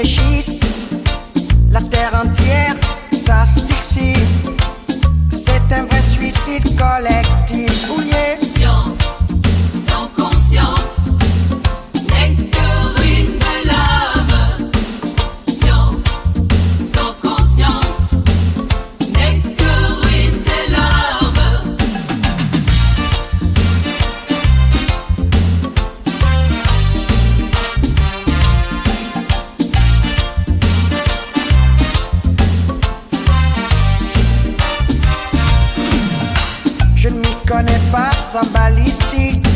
réfléchissent, la terre entière s'asphyxie. C'est un vrai suicide collectif. Oh yeah. Science sans conscience n'est que ruine de l'âme. Science sans conscience n'est que ruines et larmes. Je ne m'y connais pas en balistique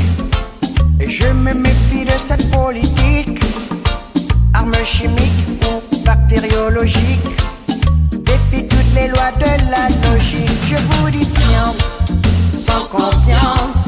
et je me méfie de cette politique. Armes chimiques ou bactériologiques défie toutes les lois de la logique. Je vous dis science sans conscience